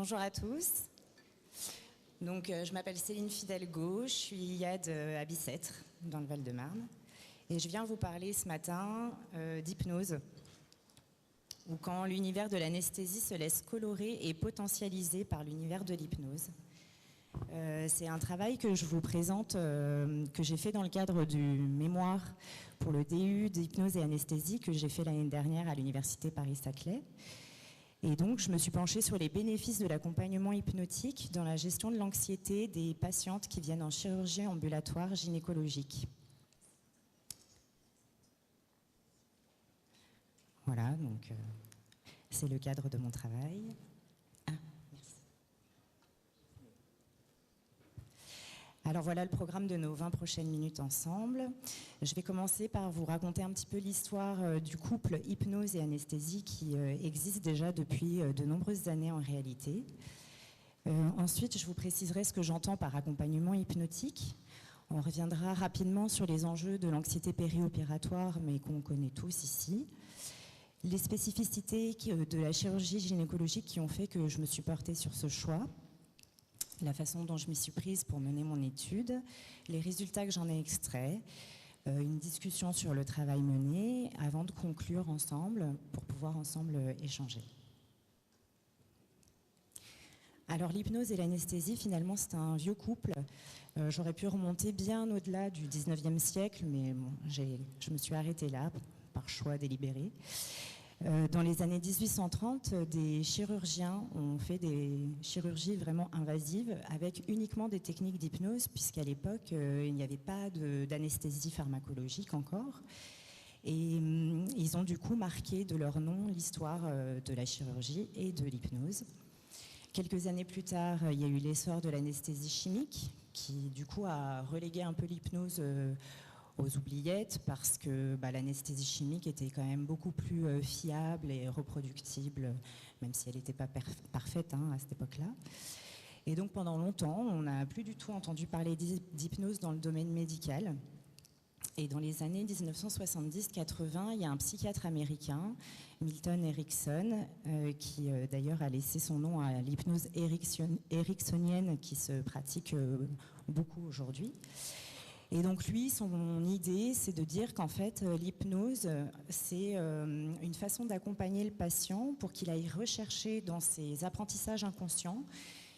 Bonjour à tous. Donc, je m'appelle Céline Fidalgo, je suis IAD à Bicêtre, dans le Val-de-Marne. Et je viens vous parler ce matin d'hypnose, ou quand l'univers de l'anesthésie se laisse colorer et potentialiser par l'univers de l'hypnose. C'est un travail que je vous présente, que j'ai fait dans le cadre du mémoire pour le DU d'hypnose et anesthésie que j'ai fait l'année dernière à l'université Paris-Saclay. Et donc, je me suis penchée sur les bénéfices de l'accompagnement hypnotique dans la gestion de l'anxiété des patientes qui viennent en chirurgie ambulatoire gynécologique. Voilà, donc c'est le cadre de mon travail. Merci. Alors voilà le programme de nos 20 prochaines minutes ensemble. Je vais commencer par vous raconter un petit peu l'histoire du couple hypnose et anesthésie qui existe déjà depuis de nombreuses années en réalité. Ensuite, je vous préciserai ce que j'entends par accompagnement hypnotique. On reviendra rapidement sur les enjeux de l'anxiété périopératoire, mais qu'on connaît tous ici. Les spécificités de la chirurgie gynécologique qui ont fait que je me suis portée sur ce choix, la façon dont je m'y suis prise pour mener mon étude, les résultats que j'en ai extraits, une discussion sur le travail mené, avant de conclure ensemble, pour pouvoir ensemble échanger. Alors l'hypnose et l'anesthésie, finalement, c'est un vieux couple. J'aurais pu remonter bien au-delà du 19e siècle, mais bon, je me suis arrêtée là, par choix délibéré. Dans les années 1830, des chirurgiens ont fait des chirurgies vraiment invasives avec uniquement des techniques d'hypnose, puisqu'à l'époque, il n'y avait pas d'anesthésie pharmacologique encore. Et ils ont du coup marqué de leur nom l'histoire de la chirurgie et de l'hypnose. Quelques années plus tard, il y a eu l'essor de l'anesthésie chimique, qui du coup a relégué un peu l'hypnose aux oubliettes parce que l'anesthésie chimique était quand même beaucoup plus fiable et reproductible, même si elle n'était pas parfaite à cette époque-là. Et donc pendant longtemps, on n'a plus du tout entendu parler d'hypnose dans le domaine médical. Et dans les années 1970-80, il y a un psychiatre américain, Milton Erickson, qui d'ailleurs a laissé son nom à l'hypnose ericksonienne qui se pratique beaucoup aujourd'hui. Et donc lui, son idée, c'est de dire qu'en fait, l'hypnose, c'est une façon d'accompagner le patient pour qu'il aille rechercher dans ses apprentissages inconscients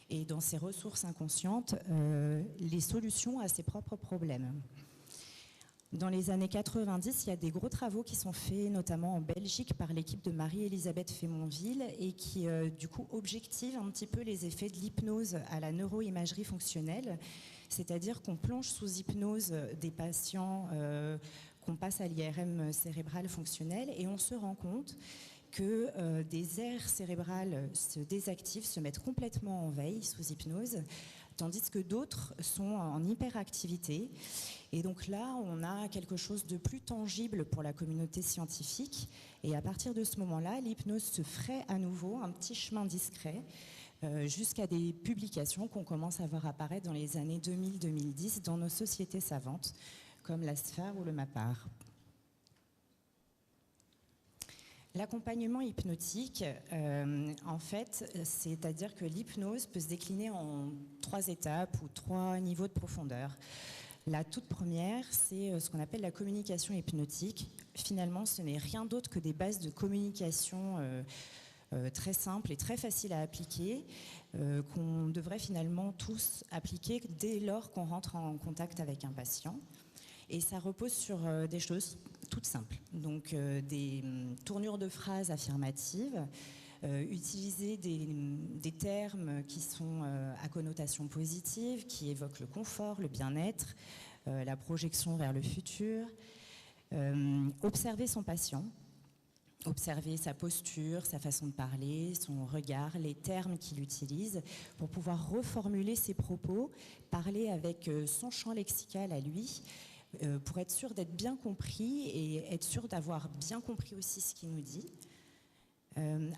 et dans ses ressources inconscientes les solutions à ses propres problèmes. Dans les années 90, il y a des gros travaux qui sont faits, notamment en Belgique, par l'équipe de Marie-Elisabeth Fémonville et qui, du coup, objectivent un petit peu les effets de l'hypnose à la neuroimagerie fonctionnelle. C'est-à-dire qu'on plonge sous hypnose des patients qu'on passe à l'IRM cérébral fonctionnel et on se rend compte que des aires cérébrales se désactivent, se mettent complètement en veille sous hypnose, tandis que d'autres sont en hyperactivité. Et donc là, on a quelque chose de plus tangible pour la communauté scientifique. Et à partir de ce moment-là, l'hypnose se ferait à nouveau un petit chemin discret jusqu'à des publications qu'on commence à voir apparaître dans les années 2000-2010 dans nos sociétés savantes, comme la SFAR ou le MAPAR. L'accompagnement hypnotique, en fait, c'est-à-dire que l'hypnose peut se décliner en 3 étapes ou 3 niveaux de profondeur. La toute première, c'est ce qu'on appelle la communication hypnotique. Finalement, ce n'est rien d'autre que des bases de communication très simples et très faciles à appliquer, qu'on devrait finalement tous appliquer dès lors qu'on rentre en contact avec un patient. Et ça repose sur des choses toutes simples. Donc des tournures de phrases affirmatives, utiliser des termes qui sont à connotation positive, qui évoquent le confort, le bien-être, la projection vers le futur, observer son patient, observer sa posture, sa façon de parler, son regard, les termes qu'il utilise, pour pouvoir reformuler ses propos, parler avec son champ lexical à lui, pour être sûr d'être bien compris et être sûr d'avoir bien compris aussi ce qu'il nous dit.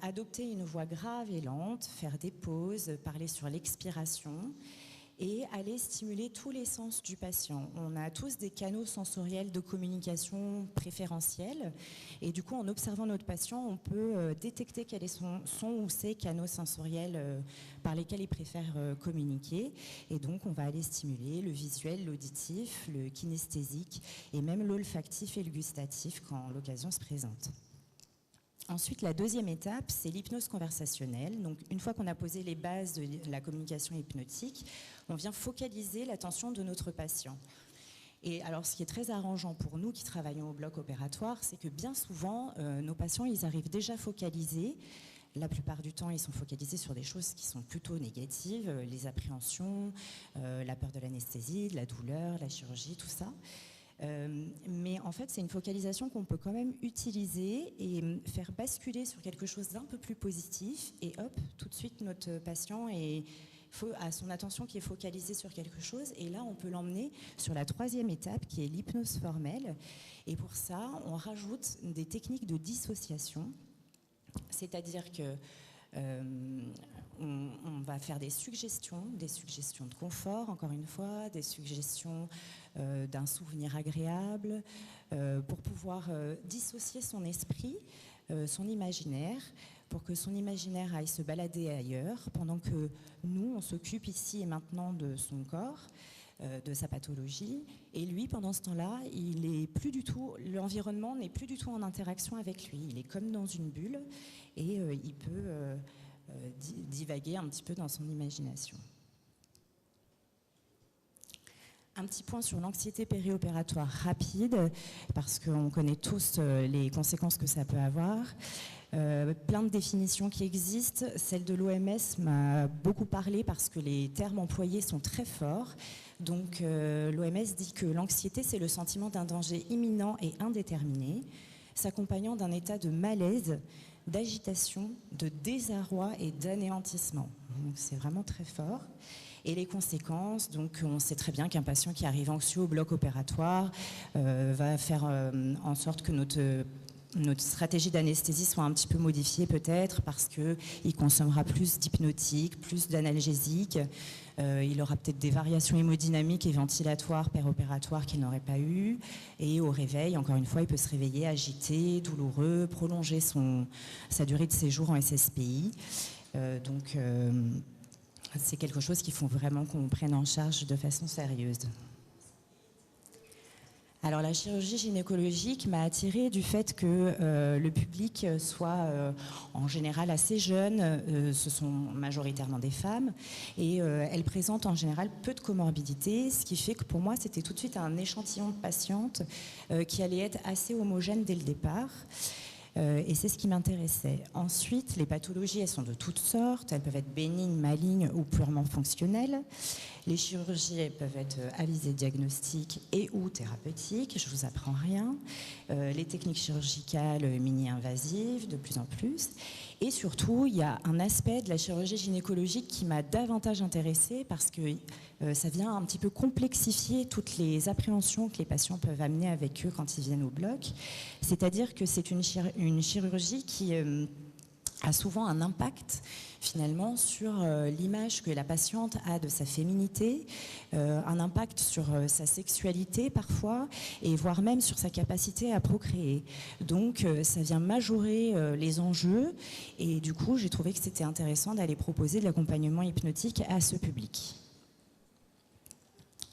Adopter une voix grave et lente, faire des pauses, parler sur l'expiration et aller stimuler tous les sens du patient. On a tous des canaux sensoriels de communication préférentiels et du coup, en observant notre patient, on peut détecter quels sont ou ces canaux sensoriels par lesquels il préfère communiquer. Et donc, on va aller stimuler le visuel, l'auditif, le kinesthésique et même l'olfactif et le gustatif quand l'occasion se présente. Ensuite, la deuxième étape, c'est l'hypnose conversationnelle. Donc, une fois qu'on a posé les bases de la communication hypnotique, on vient focaliser l'attention de notre patient. Et alors, ce qui est très arrangeant pour nous qui travaillons au bloc opératoire, c'est que bien souvent, nos patients, ils arrivent déjà focalisés. La plupart du temps, ils sont focalisés sur des choses qui sont plutôt négatives, les appréhensions, la peur de l'anesthésie, de la douleur, la chirurgie, tout ça. Mais en fait, c'est une focalisation qu'on peut quand même utiliser et faire basculer sur quelque chose d'un peu plus positif. Et hop, tout de suite, notre patient a son attention qui est focalisée sur quelque chose. Et là, on peut l'emmener sur la troisième étape, qui est l'hypnose formelle. Et pour ça, on rajoute des techniques de dissociation. C'est-à-dire que on va faire des suggestions de confort, encore une fois, des suggestions d'un souvenir agréable, pour pouvoir dissocier son esprit, son imaginaire, pour que son imaginaire aille se balader ailleurs, pendant que nous, on s'occupe ici et maintenant de son corps, de sa pathologie, et lui, pendant ce temps-là, l'environnement n'est plus du tout en interaction avec lui. Il est comme dans une bulle, et il peut divaguer un petit peu dans son imagination. Un petit point sur l'anxiété périopératoire rapide, parce qu'on connaît tous les conséquences que ça peut avoir. Plein de définitions qui existent. Celle de l'OMS m'a beaucoup parlé parce que les termes employés sont très forts. Donc l'OMS dit que l'anxiété, c'est le sentiment d'un danger imminent et indéterminé, s'accompagnant d'un état de malaise, d'agitation, de désarroi et d'anéantissement. Donc c'est vraiment très fort. Et les conséquences, donc on sait très bien qu'un patient qui arrive anxieux au bloc opératoire va faire en sorte que notre stratégie d'anesthésie soit un petit peu modifiée peut-être parce qu'il consommera plus d'hypnotiques, plus d'analgésiques. Il aura peut-être des variations hémodynamiques et ventilatoires péropératoires qu'il n'aurait pas eu. Et au réveil, encore une fois, il peut se réveiller agité, douloureux, prolonger sa durée de séjour en SSPI. C'est quelque chose qu'il faut vraiment qu'on prenne en charge de façon sérieuse. Alors la chirurgie gynécologique m'a attirée du fait que le public soit en général assez jeune, ce sont majoritairement des femmes, et elles présentent en général peu de comorbidités, ce qui fait que pour moi c'était tout de suite un échantillon de patientes qui allait être assez homogène dès le départ. Et c'est ce qui m'intéressait. Ensuite, les pathologies, elles sont de toutes sortes. Elles peuvent être bénignes, malignes ou purement fonctionnelles. Les chirurgies, elles peuvent être à visée diagnostique et ou thérapeutique. Je ne vous apprends rien. Les techniques chirurgicales mini-invasives, de plus en plus. Et surtout, il y a un aspect de la chirurgie gynécologique qui m'a davantage intéressée parce que ça vient un petit peu complexifier toutes les appréhensions que les patients peuvent amener avec eux quand ils viennent au bloc. C'est-à-dire que c'est une chirurgie qui a souvent un impact finalement sur l'image que la patiente a de sa féminité, un impact sur sa sexualité parfois, et voire même sur sa capacité à procréer. Donc ça vient majorer les enjeux, et du coup j'ai trouvé que c'était intéressant d'aller proposer de l'accompagnement hypnotique à ce public.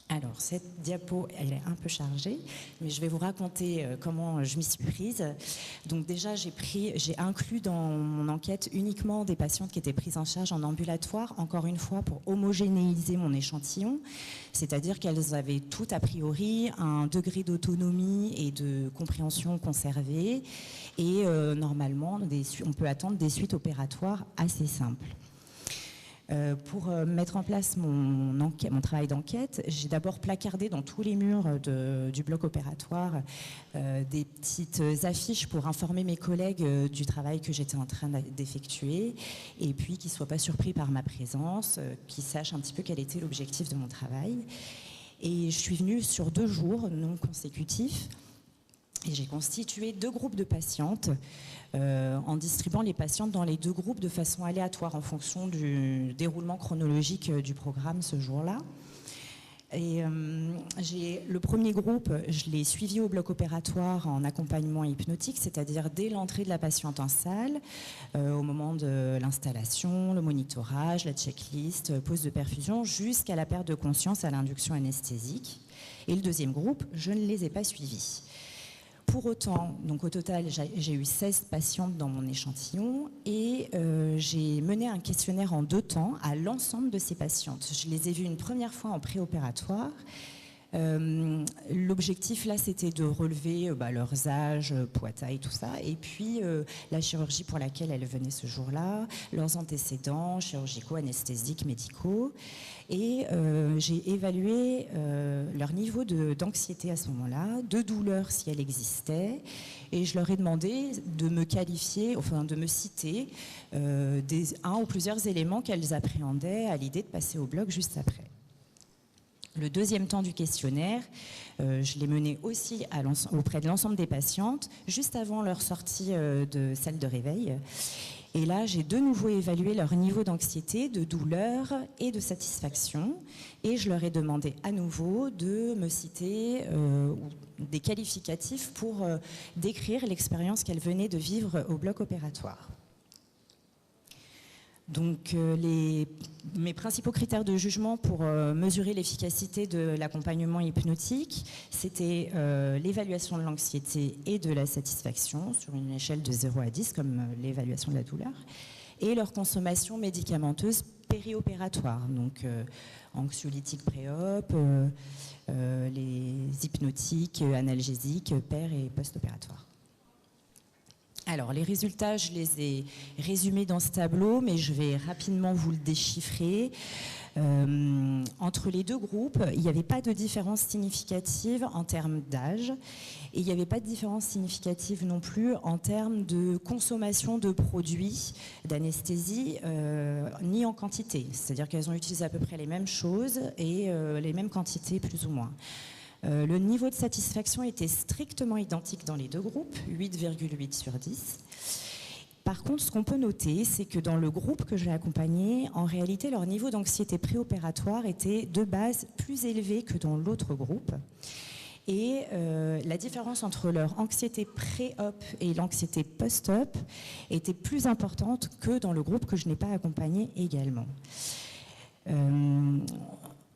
Alors, cette diapo, elle est un peu chargée, mais je vais vous raconter comment je m'y suis prise. Donc déjà, j'ai inclus dans mon enquête uniquement des patientes qui étaient prises en charge en ambulatoire, encore une fois, pour homogénéiser mon échantillon, c'est-à-dire qu'elles avaient toutes, a priori, un degré d'autonomie et de compréhension conservé, et normalement, on peut attendre des suites opératoires assez simples. Pour mettre en place mon travail d'enquête, j'ai d'abord placardé dans tous les murs du bloc opératoire des petites affiches pour informer mes collègues du travail que j'étais en train d'effectuer, et puis qu'ils ne soient pas surpris par ma présence, qu'ils sachent un petit peu quel était l'objectif de mon travail. Et je suis venue sur 2 jours non consécutifs. Et j'ai constitué 2 groupes de patientes en distribuant les patientes dans les 2 groupes de façon aléatoire en fonction du déroulement chronologique du programme ce jour-là. Et le premier groupe, je l'ai suivi au bloc opératoire en accompagnement hypnotique, c'est-à-dire dès l'entrée de la patiente en salle, au moment de l'installation, le monitorage, la checklist, pose de perfusion, jusqu'à la perte de conscience à l'induction anesthésique. Et le deuxième groupe, je ne les ai pas suivis. Pour autant, donc au total, j'ai eu 16 patientes dans mon échantillon et j'ai mené un questionnaire en 2 temps à l'ensemble de ces patientes. Je les ai vues une première fois en préopératoire. L'objectif là, c'était de relever leurs âges, poids, taille, tout ça, et puis la chirurgie pour laquelle elles venaient ce jour-là, leurs antécédents chirurgicaux, anesthésiques, médicaux. Et j'ai évalué leur niveau d'anxiété à ce moment-là, de douleur si elle existait, et je leur ai demandé de me qualifier, enfin de me citer un ou plusieurs éléments qu'elles appréhendaient à l'idée de passer au bloc juste après. Le deuxième temps du questionnaire, je l'ai mené aussi auprès de l'ensemble des patientes, juste avant leur sortie de salle de réveil. Et là, j'ai de nouveau évalué leur niveau d'anxiété, de douleur et de satisfaction. Et je leur ai demandé à nouveau de me citer des qualificatifs pour décrire l'expérience qu'elles venaient de vivre au bloc opératoire. Donc, mes principaux critères de jugement pour mesurer l'efficacité de l'accompagnement hypnotique, c'était l'évaluation de l'anxiété et de la satisfaction sur une échelle de 0 à 10, comme l'évaluation de la douleur, et leur consommation médicamenteuse périopératoire, donc anxiolytiques pré-op, les hypnotiques, analgésiques, per- et post-opératoires. Alors, les résultats, je les ai résumés dans ce tableau, mais je vais rapidement vous le déchiffrer. Entre les 2 groupes, il n'y avait pas de différence significative en termes d'âge et il n'y avait pas de différence significative non plus en termes de consommation de produits d'anesthésie, ni en quantité. C'est-à-dire qu'elles ont utilisé à peu près les mêmes choses et les mêmes quantités plus ou moins. Le niveau de satisfaction était strictement identique dans les 2 groupes, 8,8 sur 10. Par contre, ce qu'on peut noter, c'est que dans le groupe que j'ai accompagné, en réalité, leur niveau d'anxiété préopératoire était de base plus élevé que dans l'autre groupe. Et la différence entre leur anxiété pré-op et l'anxiété post-op était plus importante que dans le groupe que je n'ai pas accompagné également.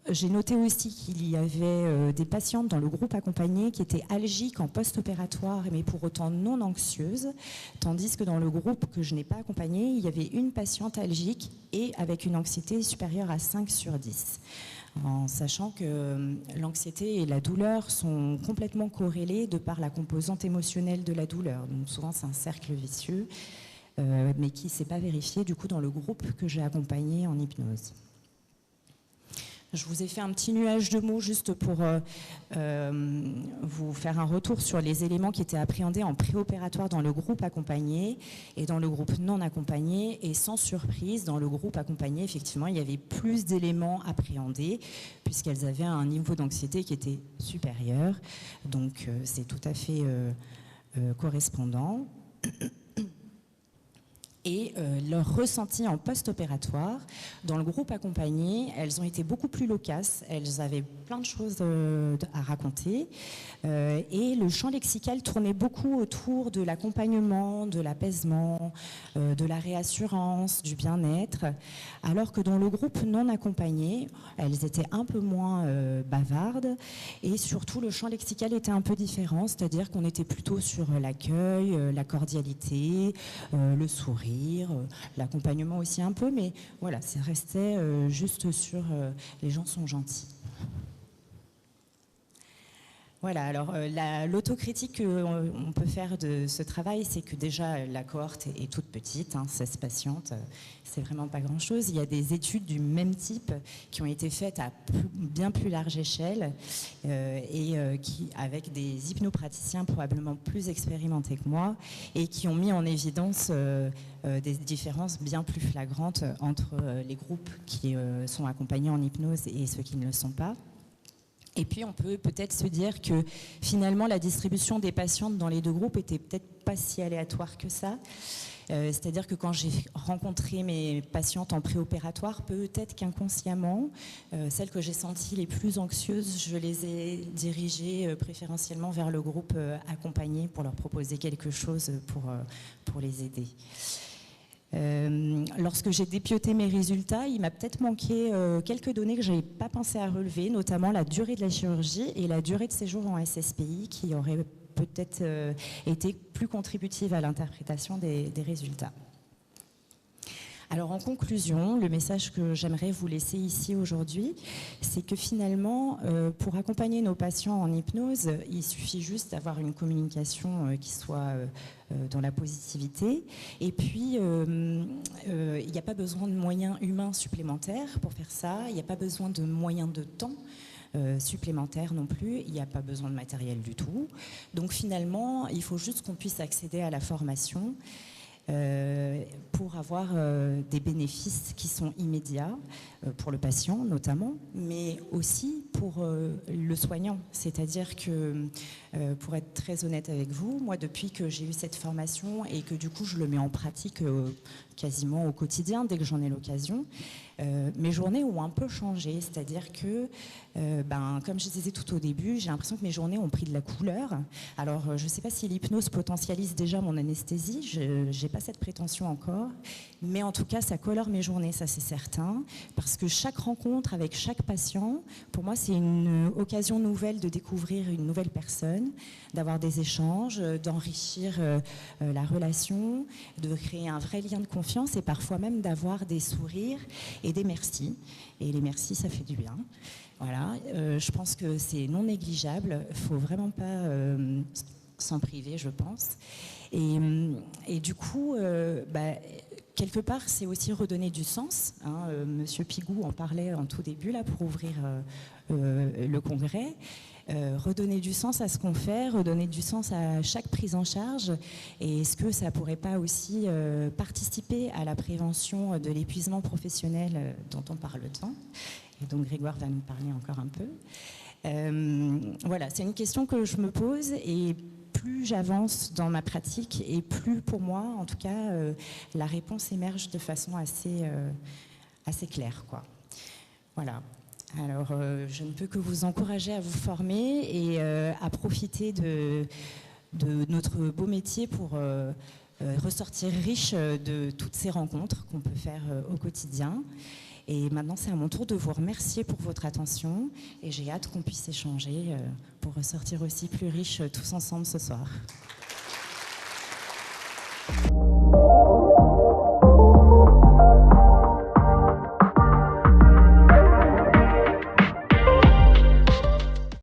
J'ai noté aussi qu'il y avait des patientes dans le groupe accompagné qui étaient algiques en post-opératoire, mais pour autant non anxieuses, tandis que dans le groupe que je n'ai pas accompagné, il y avait une patiente algique et avec une anxiété supérieure à 5 sur 10. En sachant que l'anxiété et la douleur sont complètement corrélées de par la composante émotionnelle de la douleur. Donc souvent c'est un cercle vicieux, mais qui ne s'est pas vérifié du coup dans le groupe que j'ai accompagné en hypnose. Je vous ai fait un petit nuage de mots juste pour vous faire un retour sur les éléments qui étaient appréhendés en préopératoire dans le groupe accompagné et dans le groupe non accompagné. Et sans surprise, dans le groupe accompagné, effectivement, il y avait plus d'éléments appréhendés puisqu'elles avaient un niveau d'anxiété qui était supérieur. Donc, c'est tout à fait correspondant. Et leur ressenti en post-opératoire, dans le groupe accompagné, elles ont été beaucoup plus loquaces, elles avaient plein de choses à raconter et le champ lexical tournait beaucoup autour de l'accompagnement, de l'apaisement, de la réassurance, du bien-être, alors que dans le groupe non accompagné, elles étaient un peu moins bavardes et surtout le champ lexical était un peu différent, c'est-à-dire qu'on était plutôt sur l'accueil, la cordialité, le sourire, l'accompagnement aussi un peu, mais voilà, ça restait juste sur les gens sont gentils. Voilà, alors l'autocritique qu'on peut faire de ce travail, c'est que déjà la cohorte est toute petite, 16 patientes, c'est vraiment pas grand-chose. Il y a des études du même type qui ont été faites à bien plus large échelle avec des hypnopraticiens probablement plus expérimentés que moi et qui ont mis en évidence des différences bien plus flagrantes entre les groupes qui sont accompagnés en hypnose et ceux qui ne le sont pas. Et puis on peut peut-être se dire que finalement la distribution des patientes dans les deux groupes était peut-être pas si aléatoire que ça. C'est-à-dire que quand j'ai rencontré mes patientes en préopératoire, peut-être qu'inconsciemment, celles que j'ai senties les plus anxieuses, je les ai dirigées préférentiellement vers le groupe accompagné pour leur proposer quelque chose pour les aider. Lorsque j'ai dépioté mes résultats, il m'a peut-être manqué quelques données que je n'avais pas pensé à relever, notamment la durée de la chirurgie et la durée de séjour en SSPI qui auraient peut-être été plus contributives à l'interprétation des résultats. Alors en conclusion, le message que j'aimerais vous laisser ici aujourd'hui, c'est que finalement, pour accompagner nos patients en hypnose, il suffit juste d'avoir une communication qui soit dans la positivité. Et puis, il n'y a pas besoin de moyens humains supplémentaires pour faire ça, il n'y a pas besoin de moyens de temps supplémentaires non plus, il n'y a pas besoin de matériel du tout. Donc finalement, il faut juste qu'on puisse accéder à la formation pour avoir des bénéfices qui sont immédiats pour le patient notamment, mais aussi pour le soignant. C'est-à-dire que, pour être très honnête avec vous, moi depuis que j'ai eu cette formation et que du coup je le mets en pratique quasiment au quotidien dès que j'en ai l'occasion, mes journées ont un peu changé, c'est-à-dire que, comme je disais tout au début, j'ai l'impression que mes journées ont pris de la couleur. Alors, je ne sais pas si l'hypnose potentialise déjà mon anesthésie, je n'ai pas cette prétention encore, mais en tout cas, ça colore mes journées, ça c'est certain, parce que chaque rencontre avec chaque patient, pour moi, c'est une occasion nouvelle de découvrir une nouvelle personne, d'avoir des échanges, d'enrichir la relation, de créer un vrai lien de confiance et parfois même d'avoir des sourires et des merci. Et les merci, ça fait du bien. Voilà, je pense que c'est non négligeable. Il ne faut vraiment pas s'en priver, je pense. Et du coup, quelque part, c'est aussi redonner du sens. Hein. Monsieur Pigou en parlait en tout début, là, pour ouvrir le congrès. Redonner du sens à ce qu'on fait, redonner du sens à chaque prise en charge. Et est-ce que ça ne pourrait pas aussi participer à la prévention de l'épuisement professionnel dont on parle tant? Et donc Grégoire va nous parler encore un peu. Voilà, c'est une question que je me pose et plus j'avance dans ma pratique et plus pour moi, en tout cas, la réponse émerge de façon assez claire, quoi. Voilà. Alors, je ne peux que vous encourager à vous former et à profiter de notre beau métier pour ressortir riche de toutes ces rencontres qu'on peut faire au quotidien. Et maintenant, c'est à mon tour de vous remercier pour votre attention et j'ai hâte qu'on puisse échanger pour ressortir aussi plus riche tous ensemble ce soir.